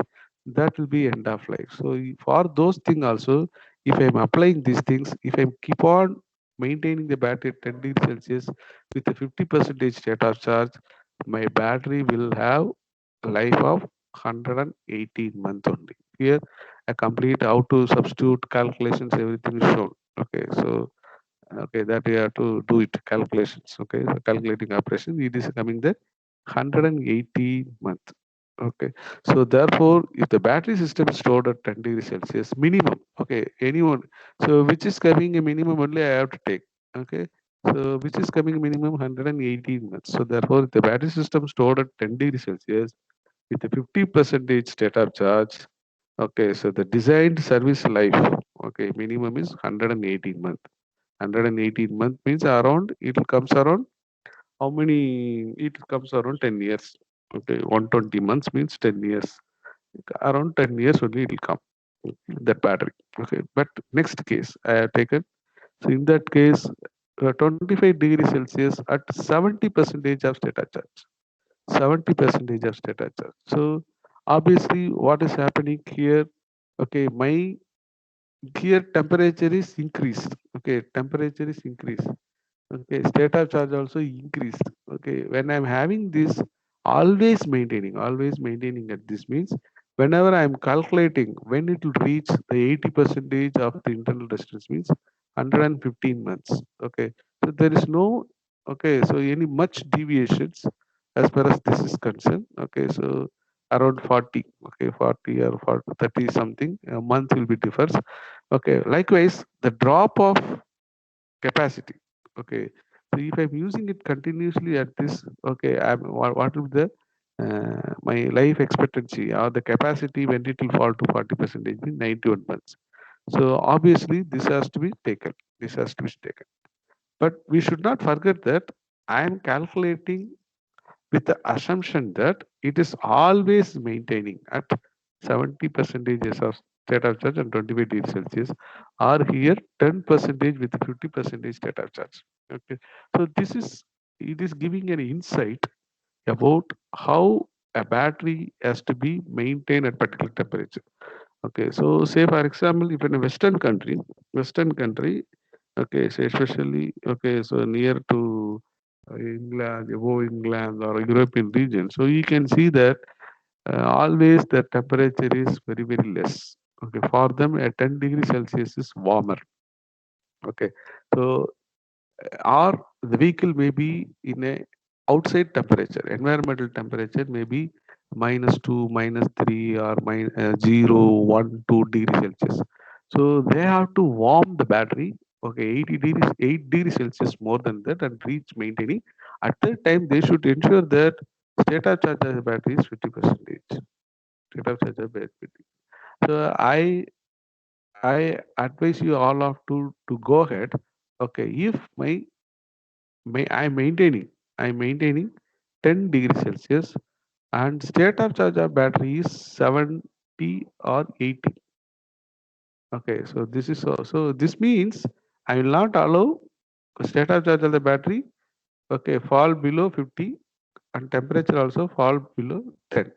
Speaker 1: that will be end of life. So for those things also, if I'm applying these things, if I keep on maintaining the battery at 10 degrees Celsius with a 50 percentage state of charge, my battery will have a life of 118 months only. Here I complete how to substitute calculations, everything is shown. Okay, so okay, that we have to do it calculations. Okay, so calculating operation, it is coming there 180 month. Okay, so therefore if the battery system is stored at 10 degrees Celsius minimum, okay, anyone, so which is coming a minimum only I have to take. Okay, so which is coming minimum 118 months. So therefore if the battery system stored at 10 degrees Celsius with a 50 percentage state of charge, okay, so the designed service life, okay, minimum is 118 month. 118 month means around, it comes around how many, it comes around 10 years. Okay, 120 months means 10 years. Around 10 years only it will come, that battery. Okay, but next case I have taken, so in that case 25 degrees Celsius at 70 percentage of state of charge. 70 percentage of state of charge. So obviously what is happening here, okay, my here temperature is increased. Okay, temperature is increased. Okay, state of charge also increased. Okay, when I'm having this, always maintaining at this means whenever I'm calculating when it will reach the 80 percentage of the internal resistance means 115 months. Okay, so there is no, okay, so any much deviations as far as this is concerned. Okay, so around 40, okay, 40 or 40, 30 something a month will be differs. Okay, likewise the drop of capacity. Okay, so if I'm using it continuously at this, okay, what will be the my life expectancy or the capacity when it will fall to 40 percentage means 91 months. So obviously this has to be taken. This has to be taken. But we should not forget that I am calculating with the assumption that it is always maintaining at 70 percentages of state of charge and 25 degrees Celsius, or here 10 percentage with 50 percentage state of charge. Okay, so this is, it is giving an insight about how a battery has to be maintained at particular temperature. Okay, so say for example, if in a Western country, okay, so especially, okay, so near to England, above England or European region, so you can see that always the temperature is very, very less. Okay, for them, a 10 degrees Celsius is warmer. Okay, so or the vehicle may be in a outside temperature, environmental temperature may be -2, -3, or 0, 1, 2 degrees Celsius. So they have to warm the battery, okay, 80 degrees, 8 degrees Celsius more than that, and reach maintaining. At that time, they should ensure that state of charge of the battery is 50 percentage. State of charge of battery. So I advise you all of to go ahead. Okay, if I'm maintaining 10 degrees Celsius, and state of charge of battery is 70 or 80. Okay, so this is so this means I will not allow state of charge of the battery, okay, fall below 50, and temperature also fall below 10.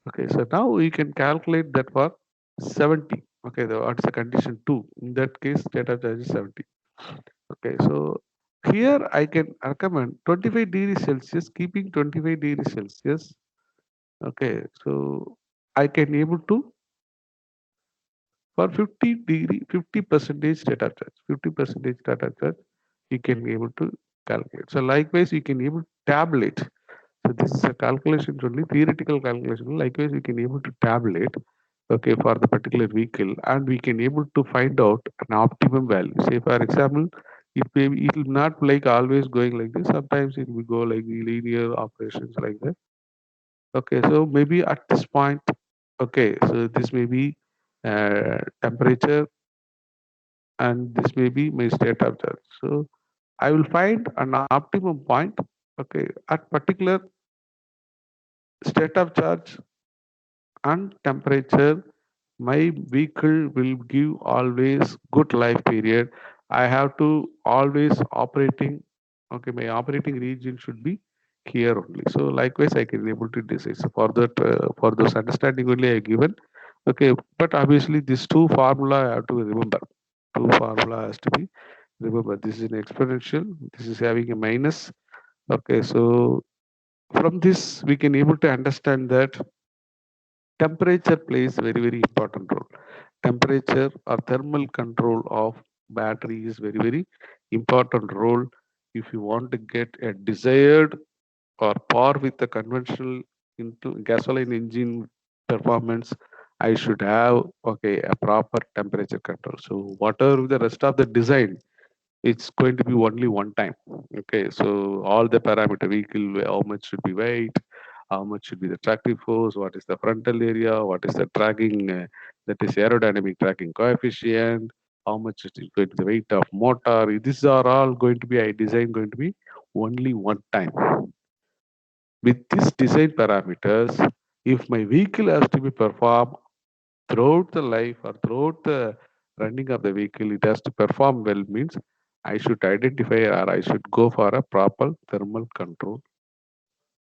Speaker 1: Okay, so now we can calculate that for 70. Okay, what's the condition 2? In that case, state of charge is 70. Okay, so here I can recommend 25 degrees Celsius, keeping 25 degrees Celsius. Okay, so I can able to, for 50 percentage state of charge, 50 percentage state of charge, you can be able to calculate. So likewise, you can able to tabulate. So this is a calculation only, theoretical calculation. Likewise, we can able to tabulate, okay, for the particular vehicle, and we can able to find out an optimum value. Say for example, it will not like always going like this. Sometimes it will go like linear operations like that. Okay, so maybe at this point, okay, so this may be temperature, and this may be my state of charge. So I will find an optimum point, okay, at particular state of charge and temperature, my vehicle will give always good life period. I have to always operating, okay, my operating region should be here only. So likewise I can able to decide. So for that, for those understanding only I given. Okay, but obviously these two formula I have to remember. Two formula has to be remember. This is an exponential, this is having a minus. Okay, so from this we can able to understand that temperature plays very, very important role. Temperature or thermal control of battery is very, very important role if you want to get a desired or par with the conventional into gasoline engine performance. I should have, okay, a proper temperature control. So whatever the rest of the design, it's going to be only one time. Okay, so all the parameter vehicle, how much should be weight, how much should be the tractive force, what is the frontal area, what is the dragging, that is aerodynamic tracking coefficient, how much is going to be the weight of motor. These are all going to be, I design going to be only one time. With these design parameters, if my vehicle has to be performed throughout the life or throughout the running of the vehicle, it has to perform well, means I should identify or I should go for a proper thermal control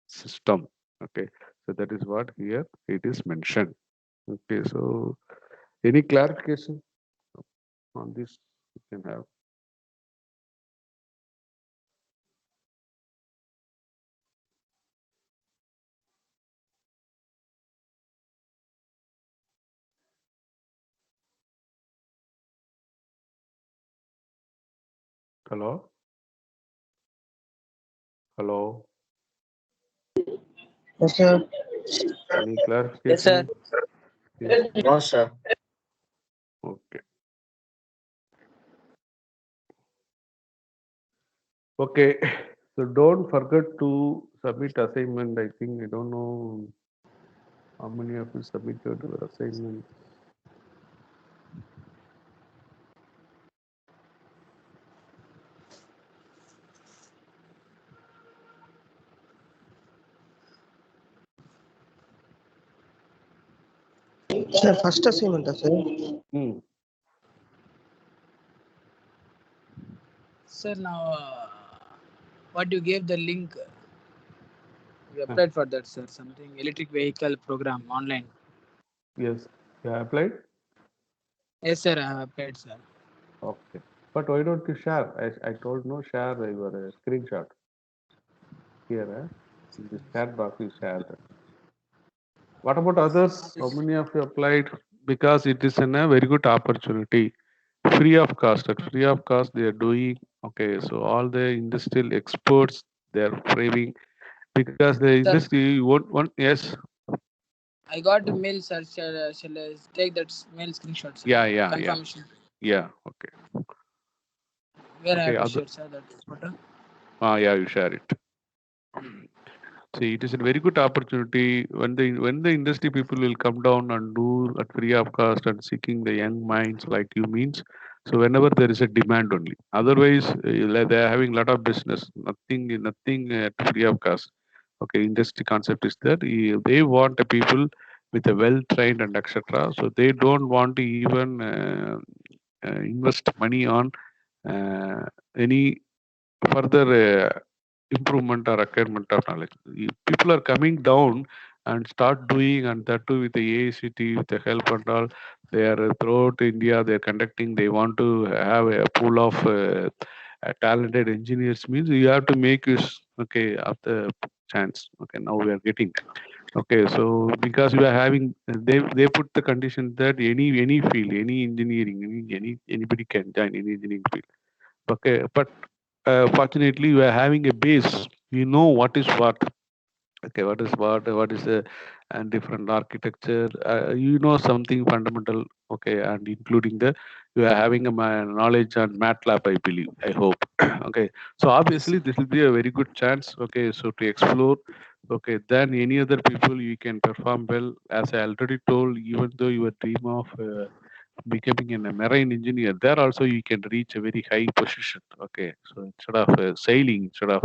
Speaker 1: system. Okay, so that is what here it is mentioned. Okay, so any clarification on this you can have. Hello, hello.
Speaker 2: Yes, sir.
Speaker 1: Any
Speaker 2: Yes, sir.
Speaker 1: clarification? Yes.
Speaker 2: No, sir.
Speaker 1: Okay. Okay. So don't forget to submit assignment. I think I don't know how many of you submitted your assignment.
Speaker 2: Sir, first assignment, sir.
Speaker 3: Sir, now what you gave the link? We applied for that, sir. Something electric vehicle program online.
Speaker 1: Yes, you have applied?
Speaker 3: Yes, sir. I have applied, sir.
Speaker 1: Okay. But why don't you share? I told no share your screenshot. Here, in this chat box, you share that. What about others? How many of you applied? Because it is a very good opportunity. Free of cost. At free of cost, they are doing. Okay, so all the industrial experts, they are framing. Because the
Speaker 3: Sir,
Speaker 1: industry, won't yes.
Speaker 3: I got the mail, sir. Shall I take that mail screenshot, sir?
Speaker 1: Yeah.
Speaker 3: Confirmation.
Speaker 1: Yeah, okay.
Speaker 3: Where I
Speaker 1: Okay,
Speaker 3: have to
Speaker 1: other,
Speaker 3: share, sir, that photo?
Speaker 1: yeah, you share it. See, it is a very good opportunity when the industry people will come down and do at free of cost and seeking the young minds like you means. So whenever there is a demand only. Otherwise, like they are having a lot of business. Nothing at free of cost. Okay, industry concept is that they want the people with a well trained and etc. So they don't want to even invest money on any further improvement or acquirement of knowledge. People are coming down and start doing, and that too with the AICT, with the help and all. They are throughout India. They are conducting. They want to have a pool of talented engineers. Means you have to make use, okay, of the chance. Okay, now we are getting. Okay, so because we are having, they put the condition that any field, any engineering, anybody can join any engineering field. Okay, but fortunately, we are having a base. We know what is what. Okay, what is the and different architecture. You know something fundamental. Okay, and including the you are having a knowledge on MATLAB, I believe. I hope. Okay, so
Speaker 3: Yes,
Speaker 1: obviously
Speaker 3: sir.
Speaker 1: this will be a very good chance. Okay, so to explore. Okay, then any other people you can perform well. As I already told, even though your dream of becoming a marine engineer, there also you can reach a very high position. Okay, so instead of sailing, instead of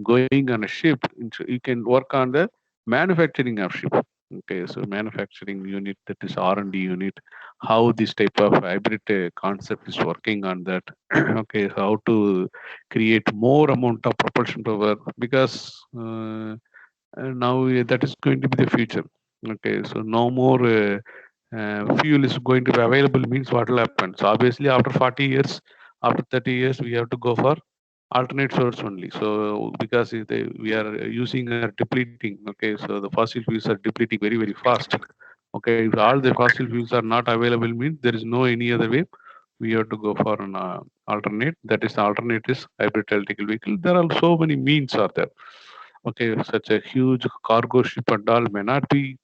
Speaker 1: going on a ship, you can work on the manufacturing of ship. Okay, so manufacturing unit, that is R&D unit, how this type of hybrid concept is working on that. Okay, how to create more amount of propulsion power because now that is going to be the future. Okay, so no more fuel is going to be available means what will happen. So obviously after 40 years, after 30 years, we have to go for alternate source only. So because we are using are depleting. Okay, so the fossil fuels are depleting very fast. Okay, if all the fossil fuels are not available means there is no any other way. We have to go for an alternate. That is alternate is hybrid electrical vehicle. There are so many means are there. Okay, such a huge cargo ship and all may not be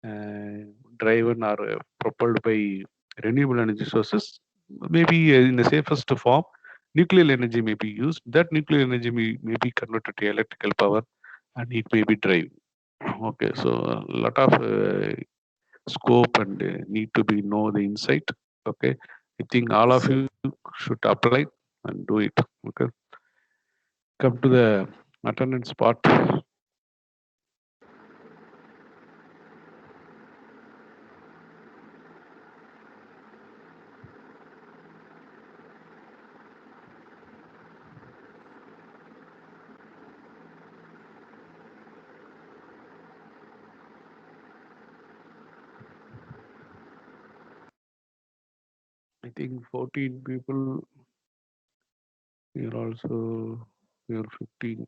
Speaker 1: uh, driven or propelled by renewable energy sources. Maybe in the safest form, nuclear energy may be used. That nuclear energy may be converted to electrical power and it may be drive. Okay, so a lot of scope and need to be know the insight. Okay, I think all
Speaker 3: Yes,
Speaker 1: of
Speaker 3: sir.
Speaker 1: you should apply and do it. Okay, come to the attendance part. I think 14 people. You're also you're 15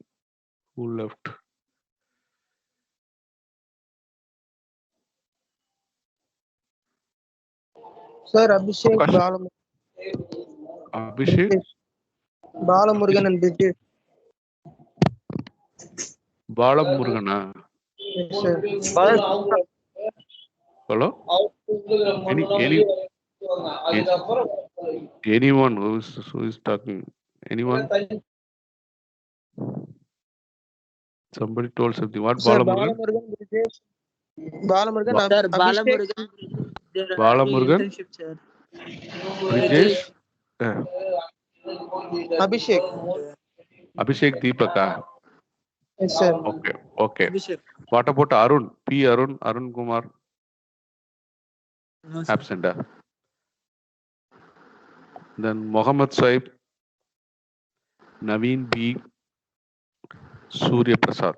Speaker 1: who left.
Speaker 2: Sir, Abhishek,
Speaker 1: Akash, Abhishek,
Speaker 2: British. Balamurugan and British.
Speaker 1: Bala Murugana.
Speaker 2: Yes, sir.
Speaker 1: Hello? Any anyone who is talking? Anyone? Somebody told something. What
Speaker 2: Sir,
Speaker 1: Bala Murugan?
Speaker 2: Balamurugan, British. Balamurugan,
Speaker 1: Ba-
Speaker 3: Sir,
Speaker 2: Abhishek.
Speaker 3: Balamurugan, they're
Speaker 1: Bala
Speaker 3: having
Speaker 1: Murugan,
Speaker 3: internship, sir.
Speaker 1: Brijesh,
Speaker 3: Brijesh
Speaker 1: uh,
Speaker 2: Abhishek.
Speaker 3: and
Speaker 1: Abhishek Deepaka.
Speaker 2: Yes, sir.
Speaker 1: Okay, okay.
Speaker 3: Abhishek.
Speaker 1: What about Arun? P. Arun Kumar.
Speaker 3: No, sir.
Speaker 1: Absent. Then Mohammed Saib, Naveen B, Surya Prasad.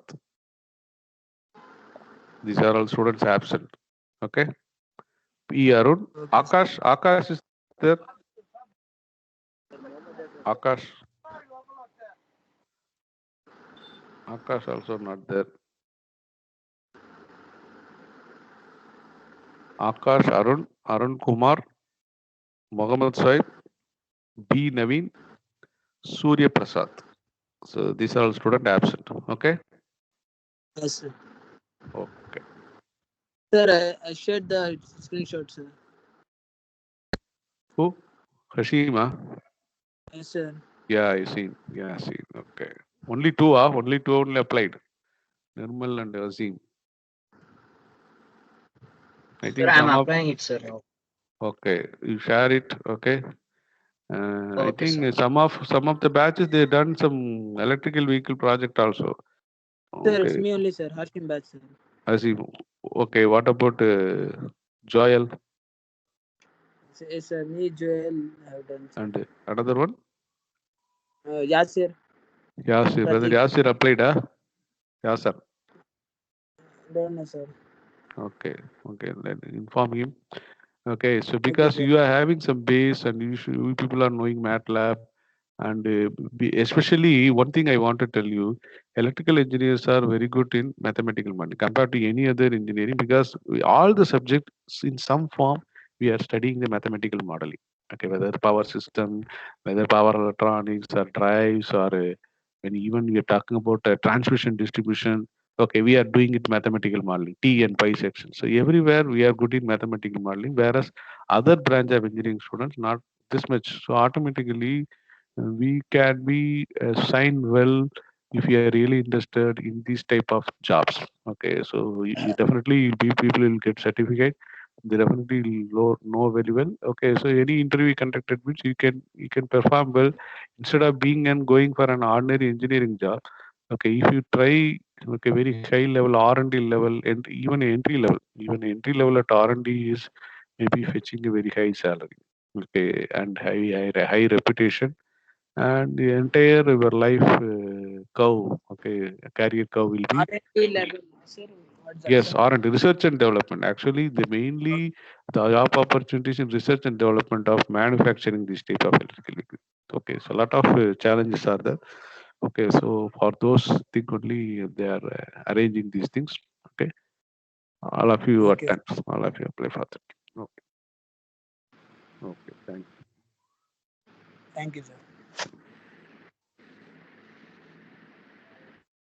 Speaker 1: These are all students absent. Okay. P. Arun.
Speaker 3: Okay, sir.
Speaker 1: Akash is there. Akash. Akash also not there. Akash, Arun Kumar, Mohammed Saib, B. Naveen, Surya Prasad. So these are all student absent. Okay.
Speaker 3: Yes, sir.
Speaker 1: Okay.
Speaker 3: Sir, I shared the screenshot, sir.
Speaker 1: Who? Hashima.
Speaker 3: Yes, sir.
Speaker 1: Yeah, I seen. Yeah, I seen. Okay. Only two. Only two only applied. Nirmal and Azim. I
Speaker 4: Sir,
Speaker 1: think
Speaker 4: I'm
Speaker 1: some of.
Speaker 4: applying it, sir. Now.
Speaker 1: Okay. You share it. Okay. I
Speaker 4: Okay, sir.
Speaker 1: think some of the batches they done some electrical vehicle project also.
Speaker 3: Sir, it's
Speaker 1: Okay.
Speaker 3: me only, sir. Harshim batch, sir.
Speaker 1: Azim. Okay. What about Joel
Speaker 3: Yes, sir. Me, Joel, have done, sir.
Speaker 1: and another one?
Speaker 3: Yasir,
Speaker 1: Yasir. Whether
Speaker 3: Pratik.
Speaker 1: Yasir applied? Yasir.
Speaker 3: Don't know, sir.
Speaker 1: Okay. Okay. Then inform him. Okay. So
Speaker 3: Okay,
Speaker 1: because
Speaker 3: sir.
Speaker 1: you are having some base and you people are knowing MATLAB and especially one thing I want to tell you, electrical engineers are very good in mathematical modeling compared to any other engineering because all the subjects in some form we are studying the mathematical modeling. Okay, whether power system, whether power electronics or drives or when even we are talking about transmission distribution. Okay, we are doing it mathematical modeling, T and pi section. So everywhere we are good in mathematical modeling, whereas other branch of engineering students not this much. So automatically we can be signed well if you are really interested in these type of jobs. Okay, so you definitely people will get certificate. They definitely know very well. Okay, so any interview conducted which you can perform well instead of being and going for an ordinary engineering job. Okay, if you try okay very high level R&D level and even entry level at R&D is maybe fetching a very high salary. Okay, and high reputation and the entire your life curve, okay, career curve will be
Speaker 3: R&D level, sir. What's that,
Speaker 1: yes,
Speaker 3: sir?
Speaker 1: R&D, research and development. Actually, the mainly the job opportunities in research and development of manufacturing this type of electrical vehicle. Okay, so a lot of challenges are there. Okay, so for those things only they are arranging these things. Okay, all of you
Speaker 3: Okay.
Speaker 1: attend, all of you apply for that. Okay, okay, thank you.
Speaker 3: Thank you, sir.